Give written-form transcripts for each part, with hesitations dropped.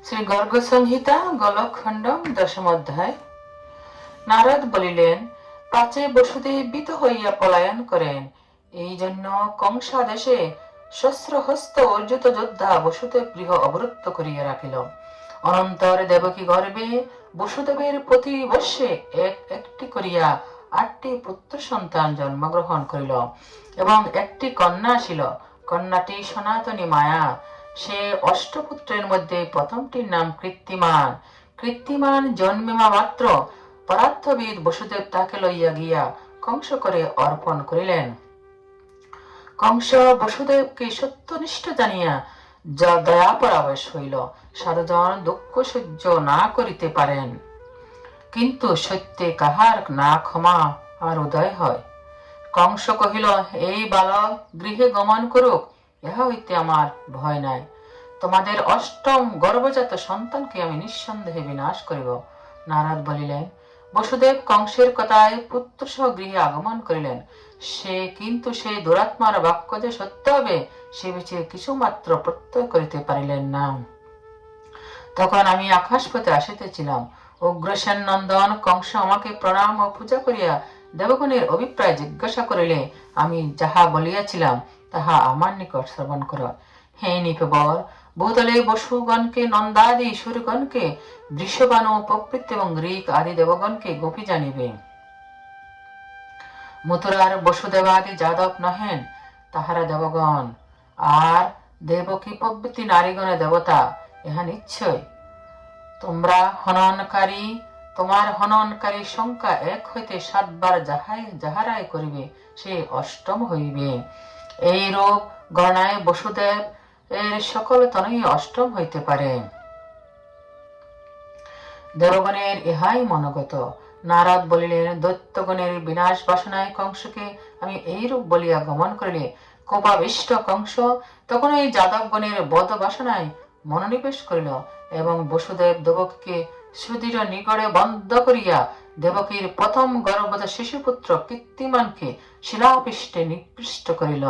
শ্রী গর্গ সংহিতা গোলকখণ্ডম দশম অধ্যায়। নারদ বলিলেন, প্রাচে বসুদেব ভীত হইয়া পলায়ন করেন, এই জন্য কংসাদেশে শস্ত্রহস্ত অর্জিত যোদ্ধা বসুদেব গৃহ অবরুদ্ধ করিয়া রাখিল। অনন্তর দেবকী গর্ভে বসুদেবের প্রতি বর্ষে একটি করিয়া 8টি পুত্র সন্তান জন্মগ্রহণ করিল এবং একটি কন্যা ছিল। কন্যাটি সনাতনী মায়া। সে অষ্টপুত্রের মধ্যে প্রথমটির নাম কৃত্তিমান। কৃত্তিমান জন্মিমা মাত্র পরার্থবিদ বসুদেব তাকে লইয়া গিয়া কংস করে অর্পণ করিলেন। কংস বসুদেবকে সত্যনিষ্ঠ জানিয়া যা দয়া পরাবেশ হইল। সাধুজন দুঃখ সহ্য না করিতে পারেন, কিন্তু সত্যে কাহার না ক্ষমা আর উদয় হয়। কংস কহিল, এই বালক গৃহে গমন করুক, ইহা হইতে আমার ভয় নাই। তোমাদের অষ্টম গর্ভজাত সন্তানকে আমি নিঃসন্দেহে বিনাশ করিব। নারদ বলিলেন, বসুদেব কংসের কথায় পুত্র সহ গৃহে আগমন করিলেন। কিন্তু সেই দুরাত্মার বাক্য যে সত্য হবে সে বিষয়ে কিছু মাত্র প্রত্যয় করিতে পারিলেন না। তখন আমি আকাশ পথে আসিতেছিলাম। উগ্রসেন নন্দন কংস আমাকে প্রণাম ও পূজা করিয়া দেবগণের অভিপ্রায় জিজ্ঞাসা করিলে আমি যাহা বলিয়াছিলাম তাহা আমার নিকট শ্রবণ কর। হে নিপবর, ভূতলে বসুগণকে, নন্দাদি সুরগণকে, বৃষবাণু প্রবৃত্তি এবং ঋক আদি দেবগণকে গোপী জানিবে। মথুরার বসুদেবাদি যাদব নহেন, তাহারা দেবগণ, আর দেবকী প্রবৃত্তি নারীগণে দেবতা, ইহা নিশ্চয়। তোমার হননকারী সংখ্যা 1 হইতে 7 বার যাহারাই করিবে সে অষ্টম হইবে। এই রূপ গণনায় বসুদেব এর সকল তনয় অষ্টম হইতে পারে। দেবগণের ইহাই মনোগত। নারদ বলিলেন, দৈত্যগণের বিনাশ বাসনায় কংসকে আমি এইরূপ বলিয়া গমন করিলে কোপাবিষ্ট কংস তখন এই যাদবগণের বধ বাসনায় মনোনিবেশ করিল এবং বসুদেব দেবকীকে সুদৃঢ় নিগড়ে বন্ধ করিয়া দেবকীর প্রথম গর্ভজাত শিশুপুত্র কৃত্তিমানকে শিলাপৃষ্ঠে নিকৃষ্ট করিল।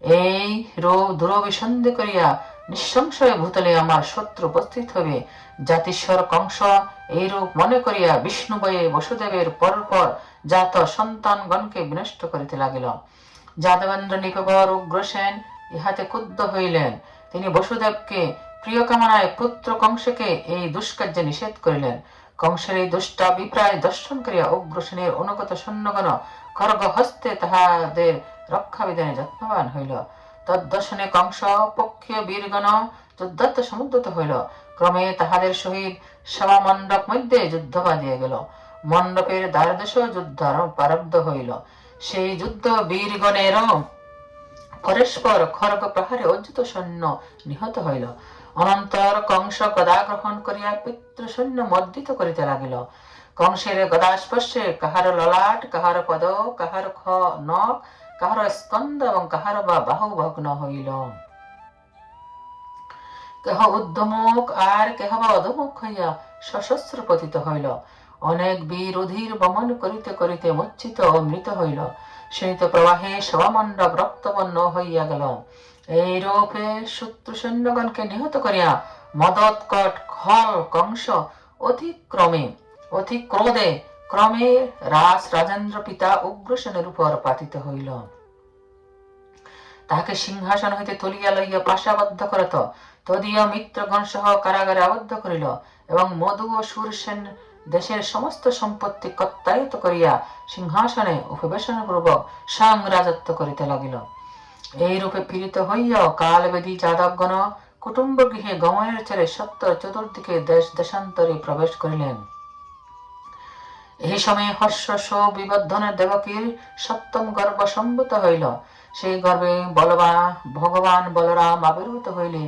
এই রোগ দুরভিসন্ধি করিয়া নিঃসংশয়ে ভূতলে আমার শত্রু উপস্থিত হবে। জাতিস্বর কংস এইরূপ মনে করিয়া বিষ্ণুবয়ে বসুদেবের পরপর জাত সন্তানগণকে বিনষ্ট করিতে লাগিল। যাদবেন্দ্র নিপবর উগ্রসেন ইহাতে ক্ষুব্ধ হইলেন। তিনি বসুদেবকে প্রিয় কামনায় পুত্র কংসকে এই দুষ্কার্যে নিষেধ করিলেন। কংসের এই দুষ্টাভিপ্রায় দর্শন করিয়া উগ্রসেনের অনুগত সৈন্যগণ খড়গ হস্তে তাহাদের রক্ষা বিধানে যত্নবান হইল। তদ্দর্শনে কংস পক্ষীয় বীরগণ যুদ্ধার্থ সমুদ্রত হইল। ক্রমে তাহাদের সহিত সভা মণ্ডপ মধ্যে যুদ্ধ বাঁধিয়া গেল। মণ্ডপের দ্বারদেশ যুদ্ধ আরব্ধ হইল। সেই যুদ্ধ বীরগণেরও পরস্পর খড়গ প্রহারে অর্জিত সৈন্য নিহত হইল। অনন্তর কংস গদা গ্রহণ করিয়া পিতৃ সৈন্য মর্দিত করিতে লাগিল। কংসের গদাস্পর্শে কাহার ললাট, কাহার পদ, কাহার নখ, কাহার স্কন্দ এবং কাহার বা বাহু ভগ্ন হইল। কেহ উদ্ধমুখ আর কেহ বা অধমুখ হইয়া সশস্ত্র পতিত হইল। অনেক বীর অধীর বমন করিতে করিতে মূর্ছিত ও মৃত হইল। শীত প্রবাহে সভামণ্ডপ রক্তবর্ণ হইয়া গেল। এই রূপে শত্রু সৈন্যগণকে নিহত করিয়া মদোৎকট খল কংস অতি ক্রোধে ক্রমে রাজেন্দ্র পিতা উগ্রসেনের উপর পাতিত হইল। তাহাকে সিংহাসন হইতে তুলিয়া লইয়া পাশাবদ্ধ করত, তদীয় মিত্রগণ সহ কারাগারে আবদ্ধ করিল এবং মধু ও সুরসেন দেশের সমস্ত সম্পত্তি কত্তায়িত করিয়া সিংহাসনে উপবেশন পূর্বক স্বয়ং রাজত্ব করিতে লাগিল। এই রূপে পীড়িত হইয়া কালবেদী যাদবগণ কুটুম্ব গৃহে গমনের ছেড়ে সত্তর চতুর্দিকে দেশ দেশান্তরে প্রবেশ করিলেন। এই সময়ে হর্ষ বিবর্ধনের দেবকীর সপ্তম গর্ভ সম্ভূত হইল। সেই গর্ভে ভগবান বলরাম আবির্ভূত হইলে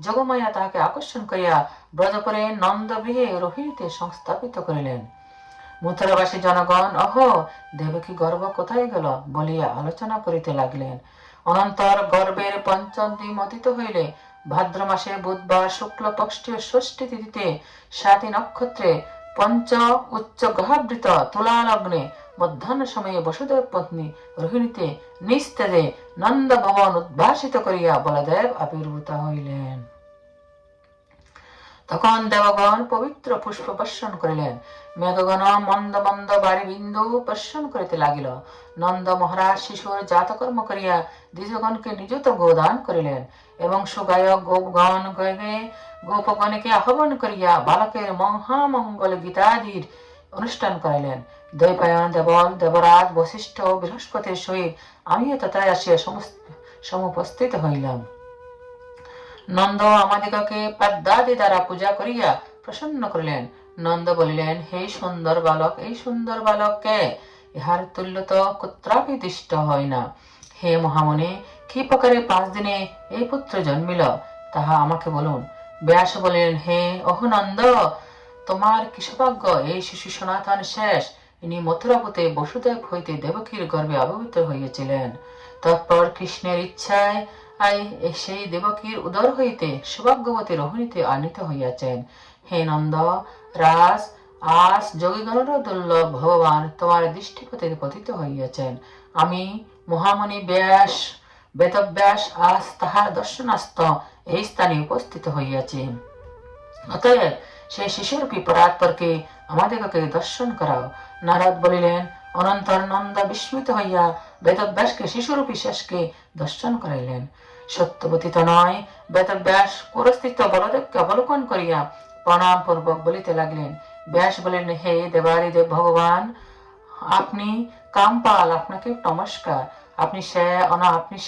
যোগমায়া তাহাকে আকর্ষণ করিয়া ব্রজপুরে নন্দগৃহে রোহিণীতে সংস্থাপিত করিলেন। মথুরাবাসী জনগণ অহো, দেবকী গর্ভ কোথায় গেল বলিয়া আলোচনা করিতে লাগিলেন। অনন্তর গর্ভের পঞ্চম দিন অতীত হইলে ভাদ্র মাসে বুধবার শুক্ল পক্ষীয় ষষ্ঠী তিথিতে 7 নক্ষত্রে পঞ্চ উচ্চ গ্রহাবৃত তুলা লগ্নে মধ্যাহ্ন সময়ে বসুদেব পত্নী রোহিণীতে নিস্তেজে নন্দ ভবন উদ্ভাসিত করিয়া বলদেব আবির্ভূত হইলেন। তখন দেবগণ পবিত্র পুষ্প বর্ষণ করিলেন, মেঘগণ মন্দ মন্দ বাড়ি বিন্দু বর্ষণ করিতে লাগিল। নন্দ মহারাজ শিশুর জাতকর্ম করিয়া দ্বিজগণকে নিযুত গোদান করিলেন এবং সুগায়ক গোপগণ গোপগণকে আহ্বান করিয়া বালকের মহামঙ্গল গীতাদির অনুষ্ঠান করাইলেন। দ্বৈপায়ন দেবল দেবরাজ বশিষ্ঠ বৃহস্পতির সহিত আমিও তথায় আসিয়া সমুপস্থিত হইলাম। নন্দ আমাদিগকে পদ্মাদি দ্বারা পূজা করিয়া প্রসন্ন করিলেন। নন্দ বলিলেন, হে সুন্দর বালক, এই সুন্দর বালক কে? ইহার তুল্য তো কুত্রাপি দৃষ্ট হয় না। হে মহামুনি, কি প্রকারে 5 দিনে এই পুত্র জন্মিল তাহা আমাকে বলুন। ব্যাস বলিলেন, হে অহনন্দ, তোমার কি সৌভাগ্য, এই শিশু সনাতন শেষ। ইনি মথুরাপুতে বসুদেব হইতে দেবকীর গর্ভে আবির্ভূত হইয়াছিলেন। তৎপর কৃষ্ণের ইচ্ছায় সেই দেবকীর উদর হইতে সৌভাগ্যবতী রোহিণীতে আনিত হইয়াছেন। হে নন্দ রাজ, আজ যোগীগণেরও দুর্লভ ভগবান তোমার দৃষ্টিপথে পতিত হইয়াছেন। আমি মহামণি ব্যাস বেদব্যাস আজ তাহার দর্শনাস্ত এই স্থানে উপস্থিত হইয়াছি। অতএব সেই শিশুরূপী পরাৎপরকে আমাদিগকে দর্শন করাও। নারদ বলিলেন। অনন্তর নন্দ বিস্মিত হইয়া বেদব্যাসকে শিশুরূপী শেষকে দর্শন করাইলেন। সত্যবতী তনয় বেদব্যাস পুরস্থিত বলদেবকে অবলোকন করিয়া প্রণাম পূর্বক বলিতে লাগলেন। ব্যাস বলিলেন, হে দেবাদিদেব ভগবান, আপনি কামপাল, আপনাকে নমস্কার। আপনি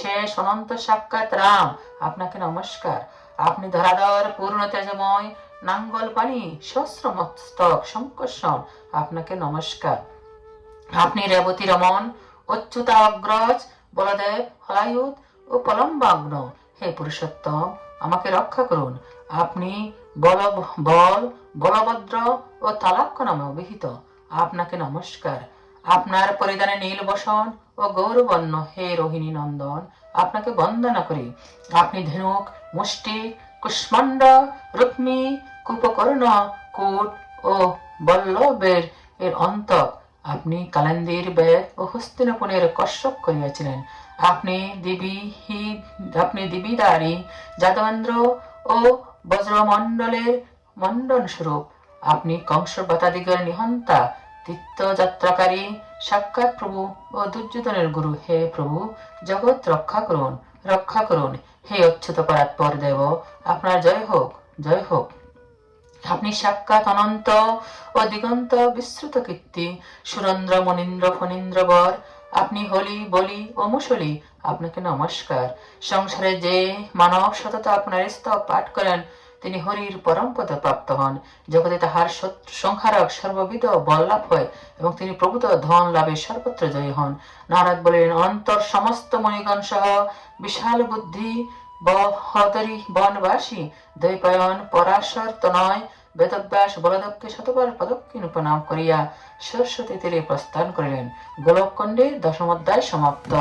শেষ অনন্ত সাক্ষাৎ রাম, আপনাকে নমস্কার। আপনি ধরাধর পূর্ণ তেজময় নাঙ্গল পানি সহস্র মস্তক শঙ্কর্ষণ, আপনাকে নমস্কার। আপনি রেবতী রমন অচ্যুতা অগ্রজ বলদেব হলায়ুধ ও পলম্বাগ্ন, হে পুরুষোত্তম আমাকে রক্ষা করুন। আপনি বলভদ্র ও তালাক্য নামে অভিহিত, আপনাকে নমস্কার। আপনার পরিধানে নীল বসন ও গৌরবর্ণ, হে রোহিণী নন্দন, আপনাকে বন্দনা করি। আপনি ধনুক মুষ্টি কুষ্মাণ্ড রুক্মী কূপকর্ণ কূট ও বল্লভের অন্তক, আপনি কালেন্দির বেদ ও হস্তিনাপুরের কশ্যপ করিয়াছিলেন। আপনি দিবিদারি যাদবেন্দ্র ও বজ্রমণ্ডলের মণ্ডন স্বরূপ। আপনি কংসবতাদিগের নিহন্তা তীর্থযাত্রাকারী সাক্ষাৎ প্রভু ও দুর্যোধনের গুরু। হে প্রভু, জগৎ রক্ষা করুন, রক্ষা করুন। হে অচ্যুত পরাৎপর দেব, আপনার জয় হোক, জয় হোক। আপনি সাক্ষাৎ অনন্ত ও দিগন্ত বিস্তৃত কীর্তি, সুরেন্দ্র মনীন্দ্র ফণীন্দ্র বর। আপনি হলি বলি ও মুসলি, আপনাকে নমস্কার। সংসারে যে মানব সতত আপনার স্তব পাঠ করেন তিনি হরির পরম পদে প্রাপ্ত হন। জগতে তাহার সংহারক সর্ববিধ বল লাভ হয় এবং তিনি প্রভূত ধন লাভে সর্বত্র জয়ী হন। নারদ বলেন, অন্তর সমস্ত মণিগণ সহ বিশাল বুদ্ধি বহদরি বনবাসী দ্বৈপায়ন পরাশর তনয় বেদব্যাস বলদেবকে শতবার পদক্ষিণ প্রণাম করিয়া সরস্বতী তীরে প্রস্থান করিলেন। গোলকখণ্ডে 10ম অধ্যায় সমাপ্ত।